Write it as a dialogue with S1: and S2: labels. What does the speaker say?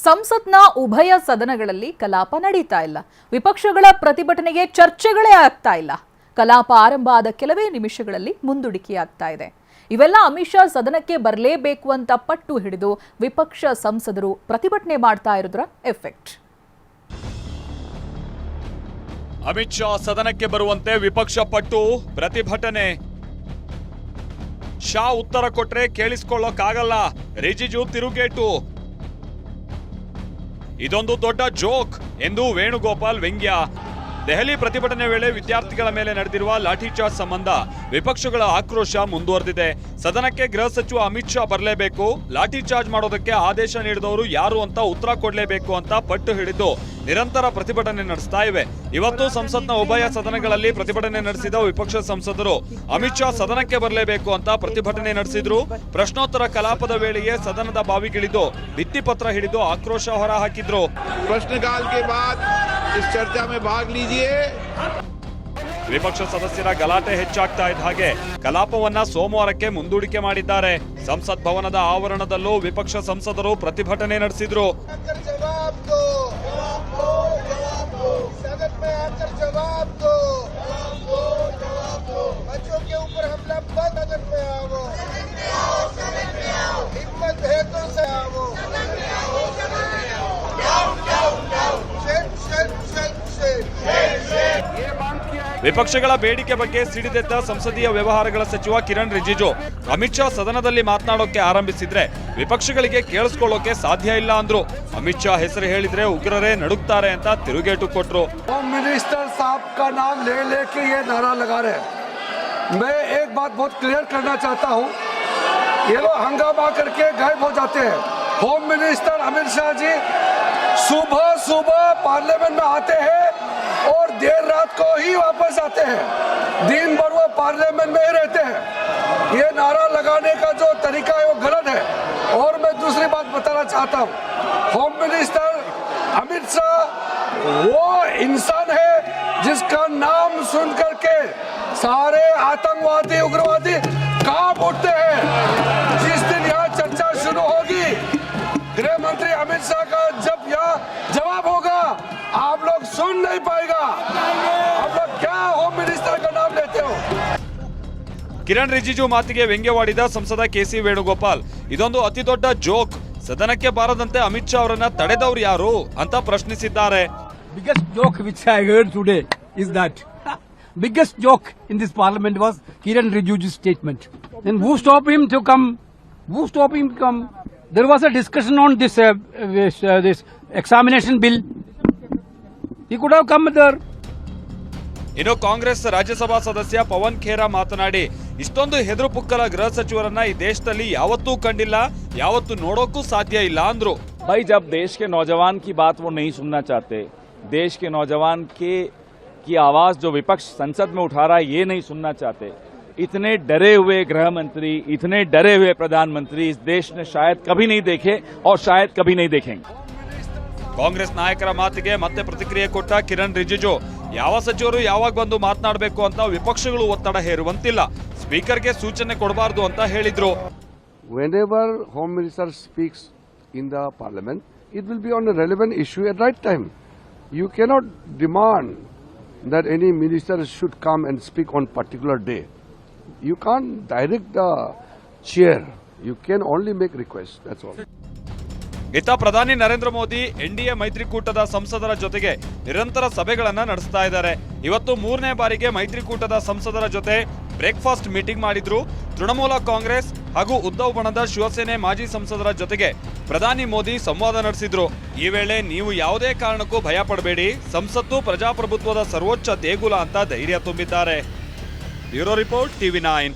S1: ಸಂಸತ್ನ ಉಭಯ ಸದನಗಳಲ್ಲಿ ಕಲಾಪ ನಡೀತಾ ಇಲ್ಲ. ವಿಪಕ್ಷಗಳ ಪ್ರತಿಭಟನೆಗೆ ಚರ್ಚೆಗಳೇ ಆಗ್ತಾ ಇಲ್ಲ. ಕಲಾಪ ಆರಂಭ ಆದ ಕೆಲವೇ ನಿಮಿಷಗಳಲ್ಲಿ ಮುಂದೂಡಿಕೆಯಾಗ್ತಾ ಇದೆ. ಇವೆಲ್ಲ ಅಮಿತ್ ಶಾ ಸದನಕ್ಕೆ ಬರಲೇಬೇಕು ಅಂತ ಪಟ್ಟು ಹಿಡಿದು ವಿಪಕ್ಷ ಸಂಸದರು ಪ್ರತಿಭಟನೆ ಮಾಡ್ತಾ ಇರೋದ್ರ ಎಫೆಕ್ಟ್.
S2: ಅಮಿತ್ ಶಾ ಸದನಕ್ಕೆ ಬರುವಂತೆ ವಿಪಕ್ಷ ಪಟ್ಟು ಪ್ರತಿಭಟನೆ. ಶಾ ಉತ್ತರ ಕೊಟ್ರೆ ಕೇಳಿಸ್ಕೊಳ್ಳೋಕ್ಕಾಗಲ್ಲ, ರಿಜಿಜು ತಿರುಗೇಟು. ಇದೊಂದು ದೊಡ್ಡ ಜೋಕ್ ಎಂದು ವೇಣುಗೋಪಾಲ್ ವ್ಯಂಗ್ಯ. ದೆಹಲಿ ಪ್ರತಿಭಟನೆ ವೇಳೆ ವಿದ್ಯಾರ್ಥಿಗಳ ಮೇಲೆ ನಡೆದಿರುವ ಲಾಠಿ ಚಾರ್ಜ್ ಸಂಬಂಧ ವಿಪಕ್ಷಗಳ ಆಕ್ರೋಶ ಮುಂದುವರೆದಿದೆ. ಸದನಕ್ಕೆ ಗೃಹ ಸಚಿವ ಅಮಿತ್ ಶಾ ಬರಲೇಬೇಕು, ಲಾಠಿ ಚಾರ್ಜ್ ಮಾಡೋದಕ್ಕೆ ಆದೇಶ ನೀಡಿದವರು ಯಾರು ಅಂತ ಉತ್ತರ ಕೊಡಲೇಬೇಕು ಅಂತ ಪಟ್ಟು ಹಿಡಿದು ನಿರಂತರ ಪ್ರತಿಭಟನೆ ನಡೆಸ್ತಾ ಇವೆ. ಇವತ್ತು ಸಂಸತ್ನ ಉಭಯ ಸದನಗಳಲ್ಲಿ ಪ್ರತಿಭಟನೆ ನಡೆಸಿದ ವಿಪಕ್ಷ ಸಂಸದರು ಅಮಿತ್ ಶಾ ಸದನಕ್ಕೆ ಬರಲೇಬೇಕು ಅಂತ ಪ್ರತಿಭಟನೆ ನಡೆಸಿದ್ರು. ಪ್ರಶ್ನೋತ್ತರ ಕಲಾಪದ ವೇಳೆಯೇ ಸದನದ ಬಾವಿಗಿಳಿದು ಭಿತ್ತಿಪತ್ರ ಹಿಡಿದು ಆಕ್ರೋಶ ಹೊರಹಾಕಿದ್ರು.
S3: ಪ್ರಶ್ನಕಾಲ के बाद इस चर्चा में भाग लीजिए.
S2: ವಿಪಕ್ಷ ಸದಸ್ಯರ ಗಲಾಟೆ ಹೆಚ್ಚಾಗ್ತಾ ಇದ್ದ ಹಾಗೆ ಕಲಾಪವನ್ನ ಸೋಮವಾರಕ್ಕೆ ಮುಂದೂಡಿಕೆ ಮಾಡಿದ್ದಾರೆ. ಸಂಸತ್ ಭವನದ ಆವರಣದಲ್ಲೂ ವಿಪಕ್ಷ ಸಂಸದರು ಪ್ರತಿಭಟನೆ ನಡೆಸಿದ್ರು. ವಿಪಕ್ಷಗಳ ಬೇಡಿಕೆ ಬಗ್ಗೆ ಸಿಡಿದೆದ್ದ ಸಂಸದೀಯ ವ್ಯವಹಾರಗಳ ಸಚಿವ ಕಿರಣ್ ರಿಜಿಜು ಅಮಿತ್ ಶಾ ಸದನದಲ್ಲಿ ಮಾತನಾಡೋಕೆ ಆರಂಭಿಸಿದ್ರೆ ವಿಪಕ್ಷಗಳಿಗೆ ಕೇಳಿಸ್ಕೊಳ್ಳೋಕೆ ಸಾಧ್ಯ ಇಲ್ಲ ಅಂದ್ರು. ಅಮಿತ್ ಶಾ ಹೆಸರು ಹೇಳಿದ್ರೆ ಉಗ್ರರೇ ನಡುಗ್ತಾರೆ ಅಂತ ತಿರುಗೇಟು ಕೊಟ್ರು.
S4: होम मिनिस्टर साहब का नाम ले लेके ये नारा लगा रहे हैं. मैं एक बात बहुत क्लियर करना चाहता हूँ, ये लोग हंगामा करके गायब हो जाते हैं. होम मिनिस्टर अमित शाह जी सुबह सुबह पार्लियामेंट में आते हैं और देर रात को ही वापस आते हैं. दिन भर वो पार्लियामेंट में ही रहते हैं. ये नारा लगाने का जो तरीका है वो गलत है. और मैं दूसरी बात बताना चाहता हूँ, होम मिनिस्टर अमित शाह वो इंसान है जिसका नाम सुन करके सारे आतंकवादी उग्रवादी कांप उठते हैं. जिस दिन यहाँ चर्चा शुरू होगी, गृह मंत्री अमित शाह का जब यहाँ जवाब होगा, आप लोग सुन नहीं पाएगा. आप लोग क्या होम मिनिस्टर का नाम लेते हो.
S2: ಕಿರಣ್ ರಿಜಿಜು ಮಾತಿಗೆ ವ್ಯಂಗ್ಯವಾಡಿದ ಸಂಸದ ಕೆಸಿ ವೇಣುಗೋಪಾಲ್ ಇದೊಂದು ಅತಿ ದೊಡ್ಡ ಜೋಕ್, ಸದನಕ್ಕೆ ಬಾರದಂತೆ ಅಮಿತ್ ಶಾ ಅವರನ್ನ ತಡೆದವರು ಯಾರು ಅಂತ ಪ್ರಶ್ನಿಸಿದ್ದಾರೆ.
S5: Biggest joke which I heard today is that biggest joke in this parliament was Kiran Rijiju's statement. Then who stopped him to come? Who stopped him to come? There was a discussion on this examination bill. He could have come there.
S2: ಇನ್ನು ಕಾಂಗ್ರೆಸ್ ರಾಜ್ಯಸಭಾ ಸದಸ್ಯ ಪವನ್ ಖೇರಾ ಮಾತನಾಡಿ ಇಷ್ಟೊಂದು ಹೆದರು ಪುಕ್ಕಲ ಗೃಹ ಸಚಿವರನ್ನ ಈ ದೇಶದಲ್ಲಿ ಯಾವತ್ತೂ ಕಂಡಿಲ್ಲ, ಯಾವತ್ತೂ ನೋಡೋಕ್ಕೂ ಸಾಧ್ಯ ಇಲ್ಲ ಅಂದ್ರು.
S6: भाई जब देश के नौजवान की बात वो नहीं सुनना चाहते, देश के नौजवान की आवाज जो विपक्ष संसद में उठा रहा है ये नहीं सुनना चाहते, इतने डरे हुए गृह मंत्री, इतने डरे हुए प्रधानमंत्री इस देश ने शायद कभी नहीं देखे और शायद कभी नहीं देखेंगे.
S2: ಕಾಂಗ್ರೆಸ್ ನಾಯಕರ ಮಾತಿಗೆ ಮತ್ತೆ ಪ್ರತಿಕ್ರಿಯೆ ಕೊಟ್ಟ ಕಿರಣ್ ರಿಜಿಜು ಯಾವ ಸಚಿವರು ಯಾವಾಗ ಬಂದು ಮಾತನಾಡಬೇಕು ಅಂತ ವಿಪಕ್ಷಗಳು ಒತ್ತಡ ಹೇರುವಂತಿಲ್ಲ, ಸ್ಪೀಕರ್ಗೆ ಸೂಚನೆ ಕೊಡಬಾರದು ಅಂತ ಹೇಳಿದ್ರು.
S4: Whenever Home Minister speaks in the Parliament, it will be on a relevant issue at right time. You cannot demand that any minister should come and speak on particular day. You can't direct the chair. You can only make requests. That's all.
S2: ಇತ್ತ ಪ್ರಧಾನಿ Narendra Modi NDA ಮೈತ್ರಿಕೂಟದ ಸಂಸದರ ಜೊತೆಗೆ ನಿರಂತರ ಸಭೆಗಳನ್ನ ನಡೆಸ್ತಾ ಇದ್ದಾರೆ. ಇವತ್ತು 3ನೇ ಬಾರಿಗೆ ಮೈತ್ರಿಕೂಟದ ಸಂಸದರ ಜೊತೆ ಬ್ರೇಕ್ಫಾಸ್ಟ್ ಮೀಟಿಂಗ್ ಮಾಡಿದ್ರು. ತೃಣಮೂಲ ಕಾಂಗ್ರೆಸ್ ಹಾಗೂ ಉದ್ಧವ್ ಬಣದ ಶಿವಸೇನೆ ಮಾಜಿ ಸಂಸದರ ಜೊತೆಗೆ ಪ್ರಧಾನಿ ಮೋದಿ ಸಂವಾದ ನಡೆಸಿದ್ರು. ಈ ವೇಳೆ ನೀವು ಯಾವುದೇ ಕಾರಣಕ್ಕೂ ಭಯ ಪಡಬೇಡಿ, ಸಂಸತ್ತು ಪ್ರಜಾಪ್ರಭುತ್ವದ ಸರ್ವೋಚ್ಚ ದೇಗುಲ ಅಂತ ಧೈರ್ಯ ತುಂಬಿದ್ದಾರೆ. Bureau report, TV9.